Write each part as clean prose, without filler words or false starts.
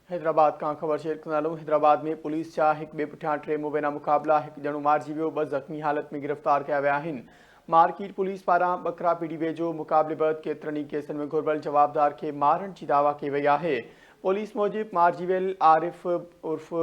हैदराबाद का खबर शेयर कंदा। हैदराबाद में पुलिस जा एक बे पुठियां टे मुबैना मुकाबला, एक जणो मारिजी वियो, 2 ज़ख़्मी हालत में गिरफ़्तार किया विया आहिनि। मार्केट पुलिस पारां बकरा पीड़ी वेझो मुक़ाबलेबत केतिरनि ई केसनि में घुर्बल जवाबदार खे मारण जी दावा कई वई आहे। पुलिस मूजिब मार्जीवेल आरिफ उर्फ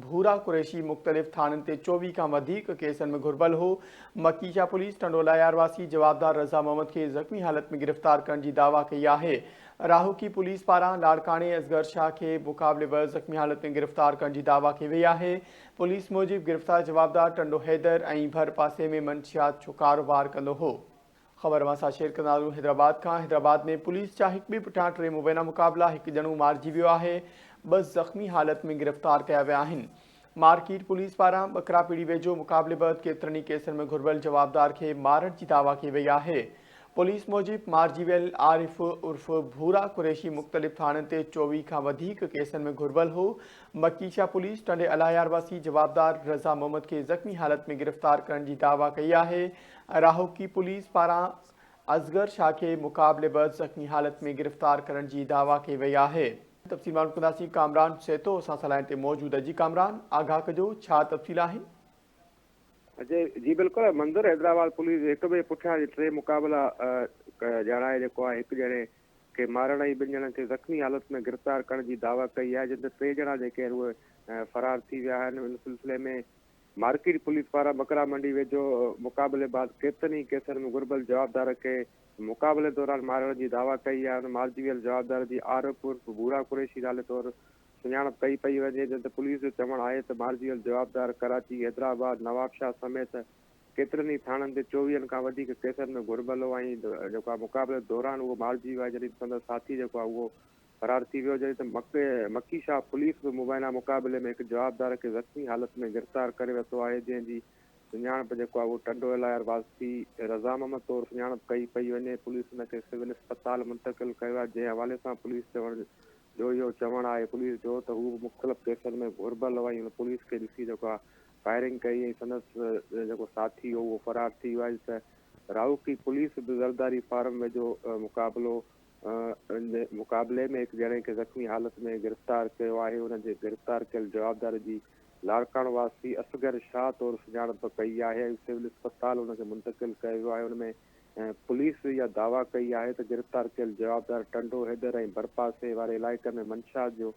भूरा कुरैशी मुख़्तलिफ़ थाननि ते 24 खां वधीक केसनि में घुर्बल हो। मकीचा पुलिस टंडोला यारवासी जवाबदार रज़ा मोहम्मद खे ज़ख़्मी हालत में गिरफ़्तार करण जी दावा कई आहे। राहुकी पुलिस पारां लाड़काने असगर शाह के मुक़ाबलेबत ज़ख़्मी हालत में गिरफ़्तार करण जी दावा कई वई आहे। पुलिस मूजिब गिरफ़्तार जवाबदार टंडो हैदर ऐं भर पासे में मंशियात जो कारोबार कंदो हो। ख़बर मां शेयर कंदा। हैदराबाद में पुलिस जा एक बे पुठियां टे मुबैना मुक़ाबला, एक जणो मारिजी वियो आहे, 2 ज़ख़्मी हालत में गिरफ़्तार किया विया आहिनि। मार्केट पुलिस पारां बकरा पीड़ी वेझो मुक़ाबलेबत केतिरनि ई केसनि में घुर्बल जवाबदार खे मारण जी दावा कई वई आहे। पुलिस मूजिब मार्जीवेल आरिफ उर्फ भूरा कुरैशी मुख़्तलिफ़ थाननि ते 24 खां वधीक केसनि में घुर्बल हो। मकीचा पुलिस टंडे अलायारवासी जवाबदार रज़ा मोहम्मद खे ज़ख़्मी हालत में गिरफ़्तार करण जी दावा कई आहे। राहुकी पुलिस पारां असगर शाह के मुक़ाबलेबत ज़ख़्मी हालत में गिरफ़्तार करण जी दावा कई वई आहे। तफ़सील मालूम कंदासीं। कामरान सेतो असां सां लाइन ते मौजूद आहे। जी कामरान, आगाह कजो, छा तफ़सील आहिनि? अजय जी बिल्कुल मंदिर हैदराबाद पुलिस एक बे पुठियां टे मुक़ाबला ॼाणाए जेको आहे हिकु ॼणे खे मारण ऐं 2 ॼणनि खे ज़ख़्मी हालत में गिरफ़्तार करण जी दावा कई आहे, जिन 3 ॼणा जेके आहिनि उहे फ़रार थी विया आहिनि। इन सिलसिले में मार्केट पुलिस पारां बकरा मंडी वेझो मुक़ाबलेबाज़ केतिरनि ई केसनि में घुर्बल जवाबदार खे मुक़ाबले दौरान मारण जी दावा कई आहे। उन मारिजी वियल जवाबदार जी आरिफ उर्फ भूरा कुरैशी नाले तौरु सुञाणप कई पई वञे, जिन ते पुलिस जो चवणु आहे त मारिजी वियल जवाबदार कराची, हैदराबाद, नवाबशाह समेत केतिरनि ई थाननि ते 24 खां वधीक केसनि में घुर्बल हो ऐं जेको आहे मुक़ाबले दौरान उहो मारिजी वियो आहे, जॾहिं संदसि साथी जेको आहे उहो फ़रार थी वियो। जॾहिं त मकी शाह पुलिस बि मुबैना मुक़ाबले में हिकु जवाबदार खे ज़ख़्मी हालत में गिरफ़्तार करे वरितो आहे, जंहिंजी सुञाणप जेको आहे उहो टंडो इलायर वासी रज़ा मोहम्मद तौरु सुञाणप कई पई वञे। पुलिस हुनखे सिविल अस्पताल मुंतक़िल कयो आहे, जंहिं हवाले सां पुलिस जो इहो चवणु आहे पुलिस जो त हू मुख़्तलिफ़ केसनि में घुर्बल हो ऐं पुलिस खे ॾिसी जेको आहे फायरिंग कई ऐं संदसि जेको साथी हो उहो फ़रार थी वियो आहे। त राहुकी पुलिस बि ज़रदारी फार्म वेझो मुक़ाबले में हिकु ॼणे खे ज़ख़्मी हालत में गिरफ़्तार कयो आहे। हुनजे गिरफ़्तार कयल जवाबदार जी लाड़काण वासी असगर शाह तौरु सुञाणप कई आहे ऐं सिविल अस्पताल हुनखे मुंतक़िल कयो वियो आहे। हुनमें पुलिस इहा दावा कई आहे त गिरफ़्तार कयल जवाबदार टंडो हैदर ऐं भरपासे वारे इलाइक़े में मंशात जो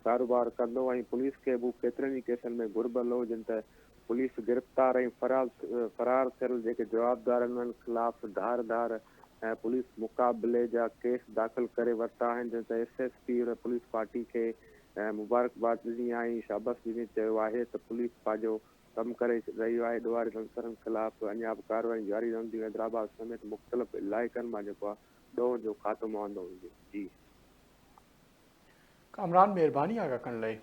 कारोबार कंदो ऐं पुलिस खे बि केतिरनि ई केसनि में घुर्बल हो, जिन त पुलिस गिरफ़्तार ऐं फ़रार थियल जेके जवाबदार आहिनि उन्हनि ख़िलाफ़ धार पुलिस मुक़ाबले जा केस दाख़िल करे वरिता आहिनि, जिन त SSP पुलिस पार्टी खे मुबारकबाद ॾिनी ऐं शाबाशी ॾिनी। चयो आहे त पुलिस पंहिंजो कमु करे रहियो आहे। ॾोहारी अंसरनि ख़िलाफ़ अञा बि कार्रवाई जारी रहंदी। हैदराबाद समेत मुख़्तलिफ़ इलाइक़नि मां जेको आहे ॾोह जो ख़ात्मो आंदो हुजे। जी कामरान, महिरबानी आगाह करण लाइ।